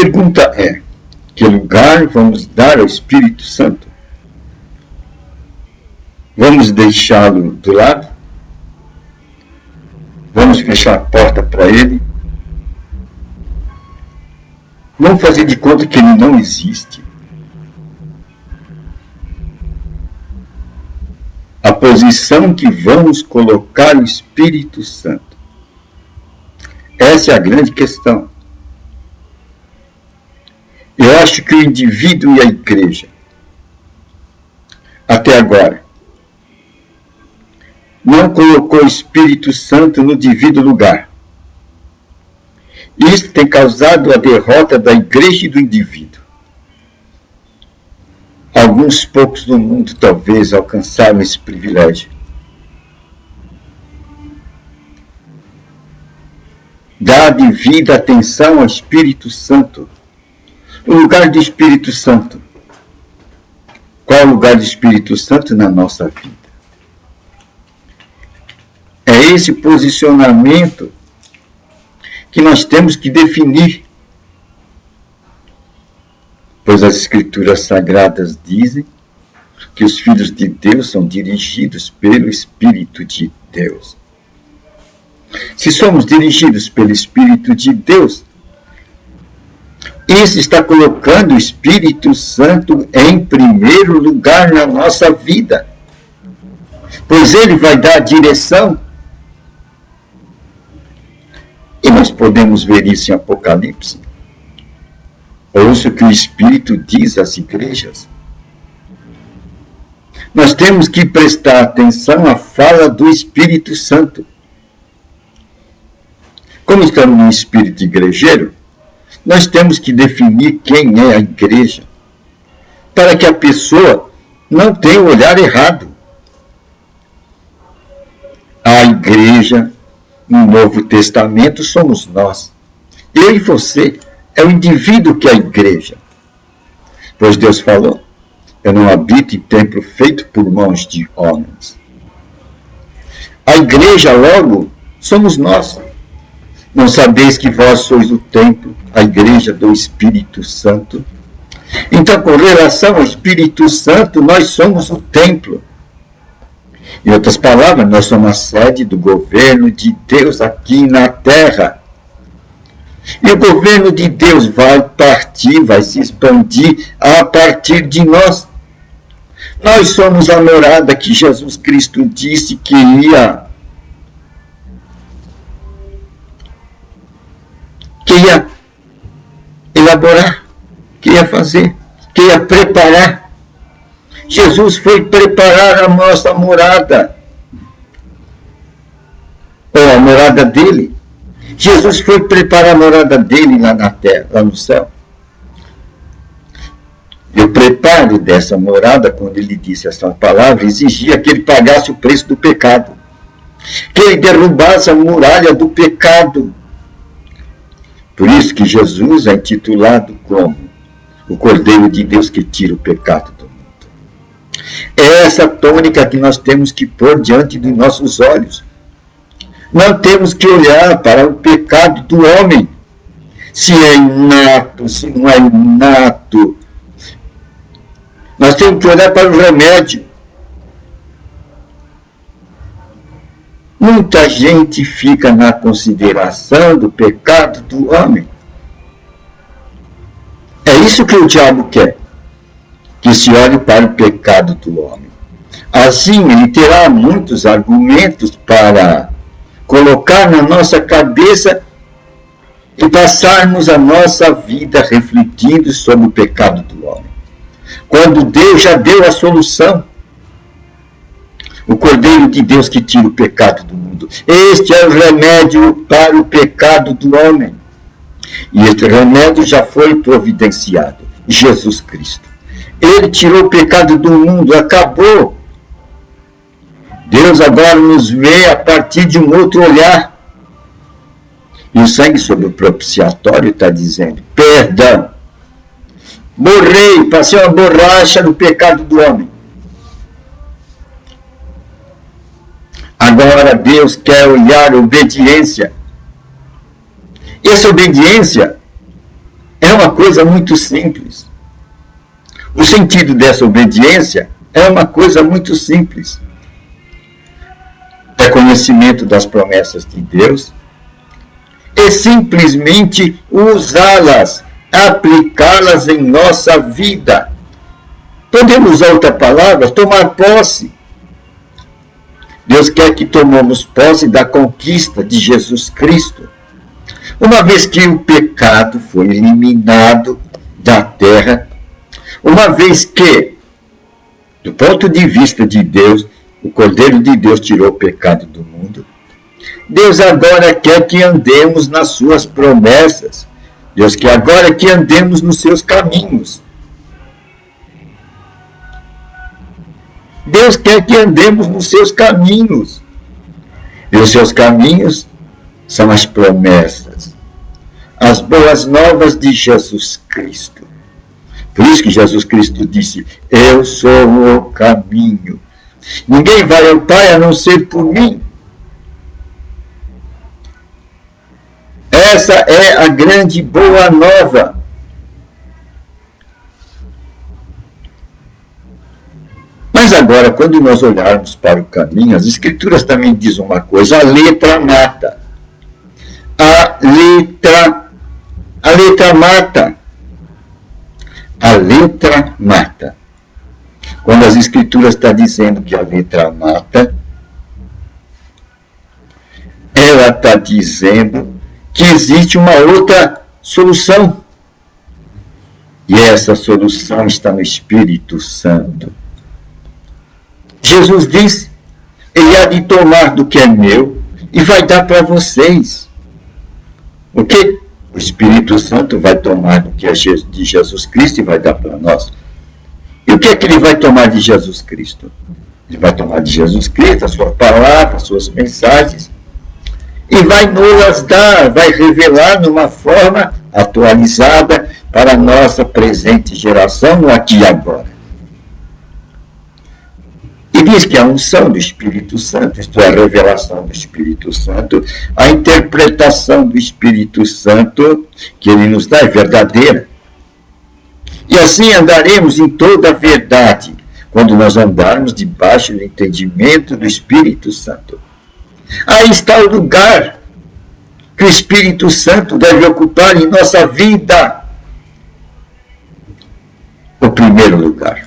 pergunta é: que lugar vamos dar ao Espírito Santo? Vamos deixá-lo do lado? Vamos fechar a porta para ele? Vamos fazer de conta que ele não existe? A posição que vamos colocar o Espírito Santo. Essa é a grande questão. Eu acho que o indivíduo e a igreja, até agora, não colocou o Espírito Santo no devido lugar. Isso tem causado a derrota da igreja e do indivíduo. Alguns poucos no mundo talvez alcançaram esse privilégio. Dá a devida atenção ao Espírito Santo. O lugar do Espírito Santo. Qual é o lugar do Espírito Santo na nossa vida? É esse posicionamento que nós temos que definir. Pois as Escrituras Sagradas dizem que os filhos de Deus são dirigidos pelo Espírito de Deus. Se somos dirigidos pelo Espírito de Deus, isso está colocando o Espírito Santo em primeiro lugar na nossa vida. Pois ele vai dar a direção. E nós podemos ver isso em Apocalipse. Ouça o que o Espírito diz às igrejas. Nós temos que prestar atenção à fala do Espírito Santo. Como estamos no espírito igrejeiro, nós temos que definir quem é a igreja, para que a pessoa não tenha o olhar errado. A igreja, no Novo Testamento, somos nós. Eu e você. É o indivíduo que é a igreja. Pois Deus falou: eu não habito em templo feito por mãos de homens. A igreja, logo, somos nós. Não sabeis que vós sois o templo, a igreja do Espírito Santo? Então, com relação ao Espírito Santo, nós somos o templo. Em outras palavras, nós somos a sede do governo de Deus aqui na terra. E o governo de Deus vai partir, vai se expandir a partir de nós. Nós somos a morada que Jesus Cristo disse que ia elaborar, que ia fazer, que ia preparar. Jesus foi preparar a nossa morada, ou a morada dele. Jesus foi preparar a morada dele lá na terra, lá no céu. E o preparo dessa morada, quando ele disse essa palavra, exigia que ele pagasse o preço do pecado, que ele derrubasse a muralha do pecado. Por isso que Jesus é intitulado como o Cordeiro de Deus que tira o pecado do mundo. É essa tônica que nós temos que pôr diante dos nossos olhos. Não temos que olhar para o pecado do homem, se é inato, se não é inato. Nós temos que olhar para o remédio. Muita gente fica na consideração do pecado do homem. É isso que o diabo quer, que se olhe para o pecado do homem. Assim, ele terá muitos argumentos para colocar na nossa cabeça e passarmos a nossa vida refletindo sobre o pecado do homem. Quando Deus já deu a solução, o Cordeiro de Deus que tira o pecado do mundo. Este é o remédio para o pecado do homem. E este remédio já foi providenciado, Jesus Cristo. Ele tirou o pecado do mundo, acabou. Deus agora nos vê a partir de um outro olhar. E o sangue sobre o propiciatório está dizendo: perdão. Morrei, passei uma borracha no pecado do homem. Agora Deus quer olhar a obediência. Essa obediência é uma coisa muito simples. O sentido dessa obediência é uma coisa muito simples. É conhecimento das promessas de Deus e simplesmente usá-las, aplicá-las em nossa vida. Podemos usar outra palavra, tomar posse. Deus quer que tomemos posse da conquista de Jesus Cristo. Uma vez que o pecado foi eliminado da terra, uma vez que, do ponto de vista de Deus, o Cordeiro de Deus tirou o pecado do mundo, Deus agora quer que andemos nas suas promessas. Deus quer agora que andemos nos seus caminhos. Deus quer que andemos nos seus caminhos. E os seus caminhos são as promessas, as boas novas de Jesus Cristo. Por isso que Jesus Cristo disse: eu sou o caminho. Ninguém vai ao Pai a não ser por mim. Essa é a grande boa nova. Mas agora, quando nós olharmos para o caminho, as Escrituras também dizem uma coisa: a letra mata. A letra mata. A letra mata. Quando as Escrituras estão dizendo que a letra mata, ela está dizendo que existe uma outra solução. E essa solução está no Espírito Santo. Jesus diz: ele há de tomar do que é meu e vai dar para vocês. O quê? O Espírito Santo vai tomar do que é de Jesus Cristo e vai dar para nós. E o que é que ele vai tomar de Jesus Cristo? Ele vai tomar de Jesus Cristo a sua palavra, as suas mensagens, e vai nos dar, vai revelar numa forma atualizada para a nossa presente geração, no aqui e agora. E diz que a unção do Espírito Santo, isto é, a revelação do Espírito Santo, a interpretação do Espírito Santo que ele nos dá é verdadeira. E assim andaremos em toda a verdade, quando nós andarmos debaixo do entendimento do Espírito Santo. Aí está o lugar que o Espírito Santo deve ocupar em nossa vida. O primeiro lugar.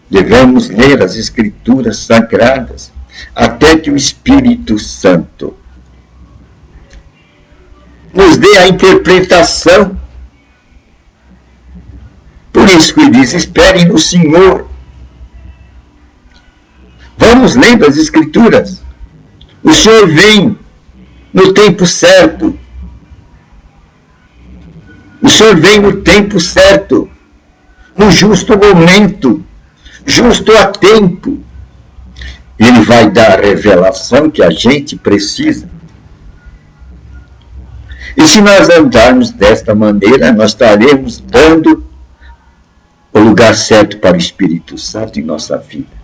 Devemos ler as Escrituras Sagradas até que o Espírito Santo nos dê a interpretação. Por isso que ele diz: esperem no Senhor. Vamos lendo as Escrituras. O Senhor vem no tempo certo. O Senhor vem no tempo certo, no justo momento, justo a tempo. Ele vai dar a revelação que a gente precisa. E se nós andarmos desta maneira, nós estaremos dando o lugar certo para o Espírito Santo em nossa vida.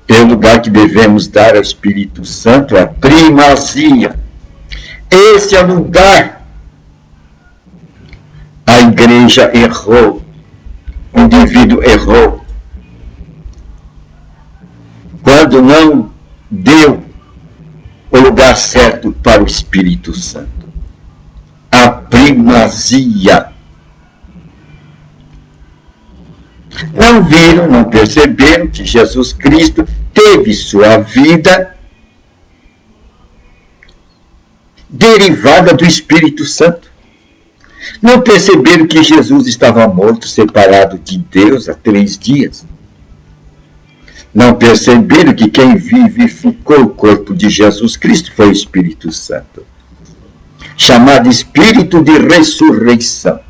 É o lugar que devemos dar ao Espírito Santo, a primazia. Esse é o lugar. A igreja errou. O indivíduo errou. Quando não deu o lugar certo para o Espírito Santo. A primazia. Não viram, não perceberam que Jesus Cristo teve sua vida derivada do Espírito Santo. Não perceberam que Jesus estava morto, separado de Deus há 3 dias. Não perceberam que quem vivificou o corpo de Jesus Cristo foi o Espírito Santo, chamado Espírito de ressurreição.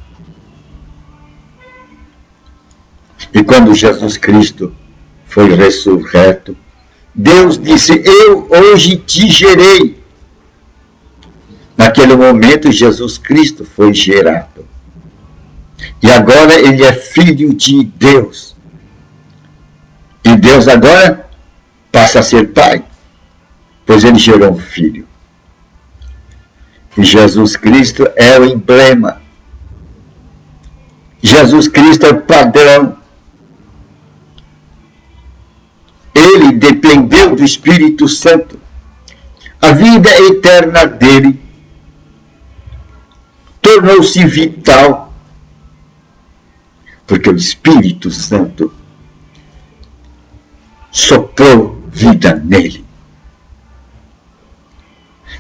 E quando Jesus Cristo foi ressurreto, Deus disse: eu hoje te gerei. Naquele momento, Jesus Cristo foi gerado. E agora ele é filho de Deus. E Deus agora passa a ser pai, pois ele gerou um filho. que Jesus Cristo é o emblema. Jesus Cristo é o padrão. Ele dependeu do Espírito Santo. A vida eterna dele tornou-se vital, porque o Espírito Santo soprou vida nele.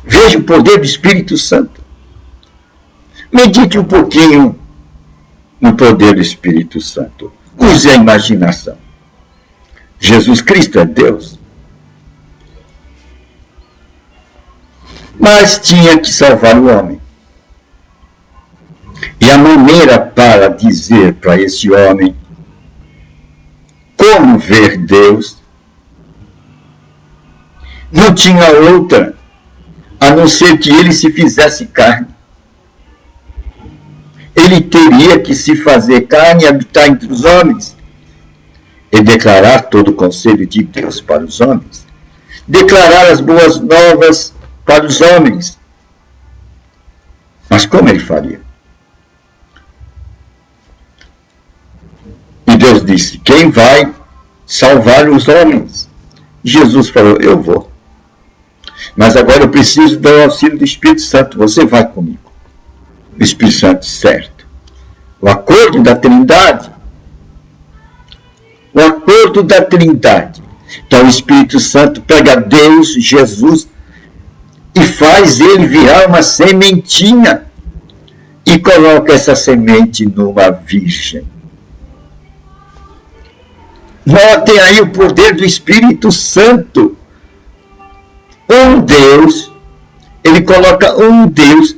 Veja o poder do Espírito Santo. Medite um pouquinho no poder do Espírito Santo. Use a imaginação. Jesus Cristo é Deus. Mas tinha que salvar o homem. E a maneira para dizer para esse homem como ver Deus não tinha outra a não ser que ele se fizesse carne. Ele teria que se fazer carne e habitar entre os homens e declarar todo o conselho de Deus para os homens, declarar as boas novas para os homens. Mas como ele faria? E Deus disse: quem vai salvar os homens? Jesus falou: eu vou. Mas agora eu preciso do auxílio do Espírito Santo. Você vai comigo. O Espírito Santo, certo. O acordo da Trindade. O acordo da Trindade. Então o Espírito Santo pega Deus, Jesus, e faz ele virar uma sementinha. E coloca essa semente numa virgem. Notem aí o poder do Espírito Santo. Um Deus, ele coloca um Deus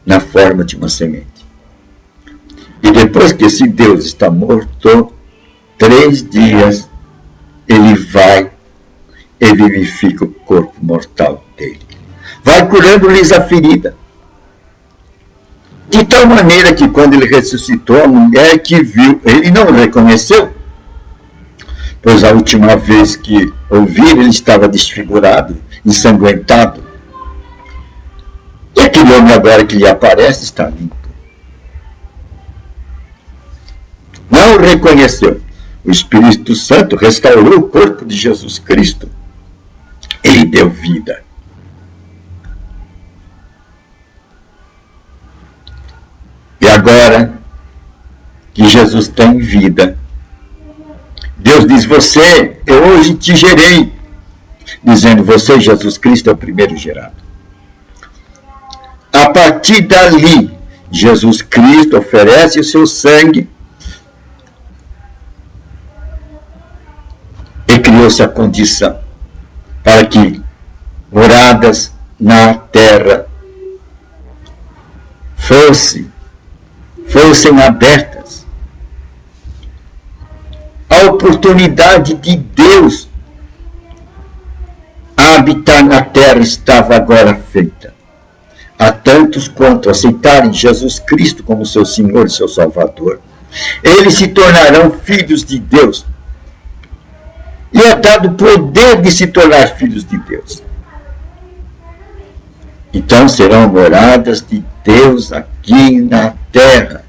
na forma de uma semente. E depois que esse Deus está morto, 3 dias, ele vai e vivifica o corpo mortal dele. Vai curando-lhes a ferida. De tal maneira que quando ele ressuscitou, a mulher que viu, ele não reconheceu, pois a última vez que ouviram, ele estava desfigurado, ensanguentado. E aquele homem agora que lhe aparece está limpo. Não o reconheceu. O Espírito Santo restaurou o corpo de Jesus Cristo. Ele deu vida. E agora que Jesus tem vida, Deus diz: você, eu hoje te gerei, dizendo: você, Jesus Cristo, é o primeiro gerado. A partir dali, Jesus Cristo oferece o seu sangue e criou-se a condição para que moradas na terra fossem abertas. A oportunidade de Deus a habitar na terra estava agora feita. A tantos quanto aceitarem Jesus Cristo como seu Senhor e seu Salvador, eles se tornarão filhos de Deus. E é dado o poder de se tornar filhos de Deus. Então serão moradas de Deus aqui na terra.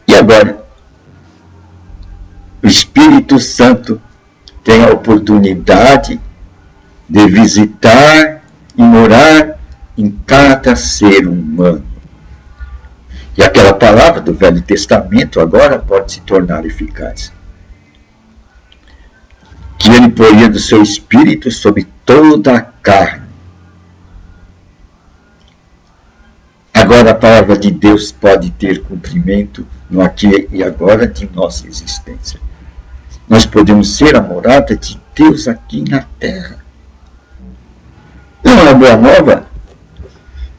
E agora, o Espírito Santo tem a oportunidade de visitar e morar em cada ser humano. E aquela palavra do Velho Testamento agora pode se tornar eficaz. Que ele poria do seu Espírito sobre toda a carne. Agora a palavra de Deus pode ter cumprimento no aqui e agora de nossa existência. Nós podemos ser a morada de Deus aqui na terra. Não é uma boa nova?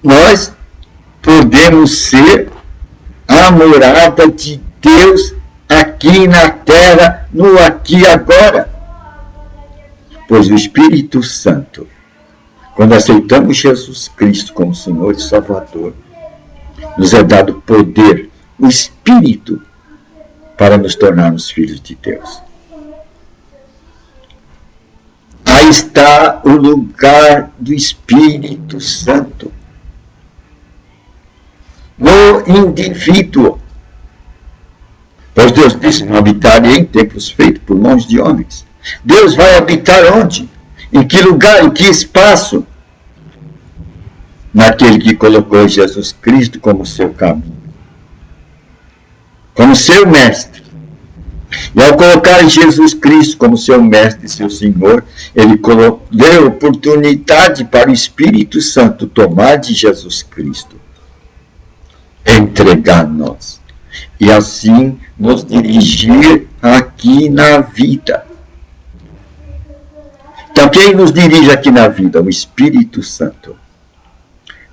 Nós podemos ser a morada de Deus aqui na terra, no aqui e agora. Pois o Espírito Santo, quando aceitamos Jesus Cristo como Senhor e Salvador, nos é dado poder, o Espírito, para nos tornarmos filhos de Deus. A Aí está o lugar do Espírito Santo. No indivíduo. Pois Deus disse, não habitarei em templos feitos por mãos de homens. Deus vai habitar onde? Em que lugar? Em que espaço? Naquele que colocou Jesus Cristo como seu caminho. Como seu mestre. E ao colocar Jesus Cristo como seu mestre e seu Senhor, ele deu oportunidade para o Espírito Santo tomar de Jesus Cristo, entregar nós, e assim nos dirigir aqui na vida. Então, quem nos dirige aqui na vida? O Espírito Santo.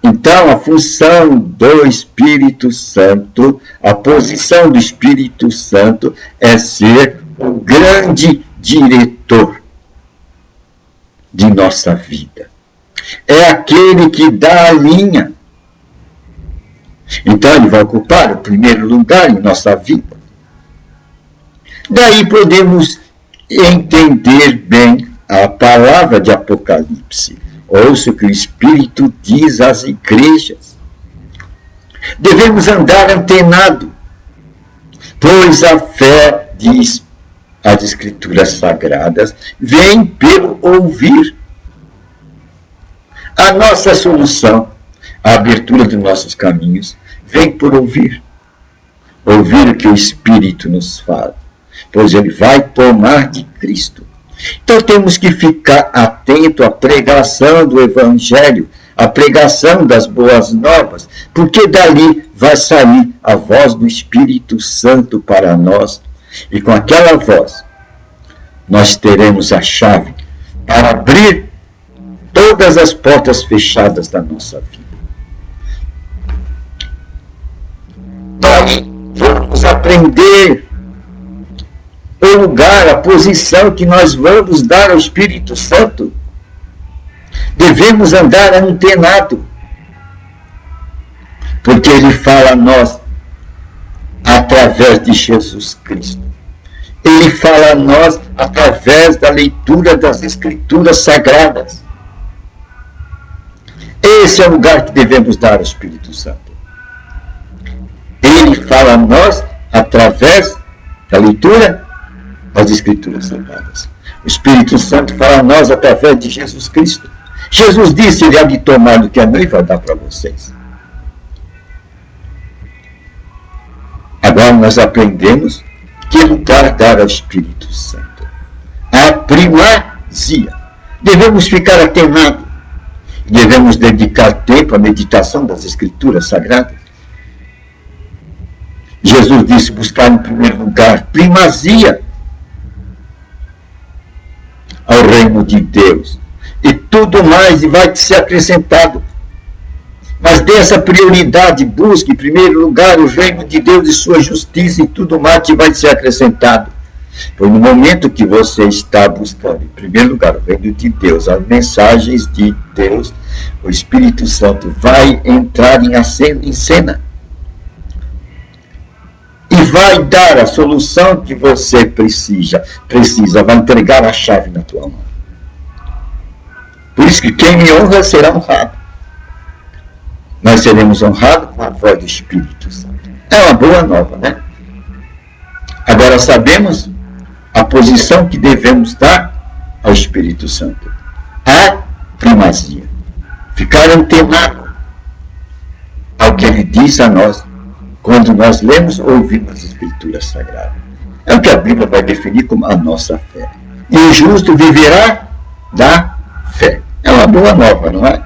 Então, a função do Espírito Santo, a posição do Espírito Santo é ser o grande diretor de nossa vida. É aquele que dá a linha. Então, ele vai ocupar o primeiro lugar em nossa vida. Daí podemos entender bem a palavra de Apocalipse. Ouça o que o Espírito diz às igrejas. Devemos andar antenado, pois a fé, diz as Escrituras Sagradas, vem pelo ouvir. A nossa solução, a abertura dos nossos caminhos, vem por ouvir. Ouvir o que o Espírito nos fala, pois ele vai tomar de Cristo. Então temos que ficar atento à pregação do Evangelho, à pregação das boas novas, porque dali vai sair a voz do Espírito Santo para nós. E com aquela voz, nós teremos a chave para abrir todas as portas fechadas da nossa vida. Daí vamos aprender o lugar, a posição que nós vamos dar ao Espírito Santo. Devemos andar antenado, porque ele fala a nós através de Jesus Cristo. Ele fala a nós através da leitura das Escrituras Sagradas. Esse é o lugar que devemos dar ao Espírito Santo. Ele fala a nós através da leitura das Escrituras Sagradas. O Espírito Santo fala a nós através de Jesus Cristo. Jesus disse, ele há de tomar do que a noiva dá para vocês. Agora nós aprendemos que lugar dar ao Espírito Santo. A primazia. Devemos ficar atenados. Devemos dedicar tempo à meditação das Escrituras Sagradas. Jesus disse, buscar em primeiro lugar primazia ao reino de Deus. E tudo mais vai ser acrescentado. Mas dê essa prioridade, busque em primeiro lugar o reino de Deus e sua justiça, e tudo mais vai ser acrescentado. Pois no momento que você está buscando em primeiro lugar o reino de Deus, as mensagens de Deus, o Espírito Santo vai entrar em cena. E vai dar a solução que você precisa, vai entregar a chave na tua mão. Por isso que quem me honra será honrado. Nós seremos honrados com a voz do Espírito Santo. É uma boa nova, né? Agora sabemos a posição que devemos dar ao Espírito Santo. A primazia. Ficar antenado ao que ele diz a nós quando nós lemos ou ouvimos as Escrituras Sagradas. É o que a Bíblia vai definir como a nossa fé. E o justo viverá da fé. É uma boa nova, não é?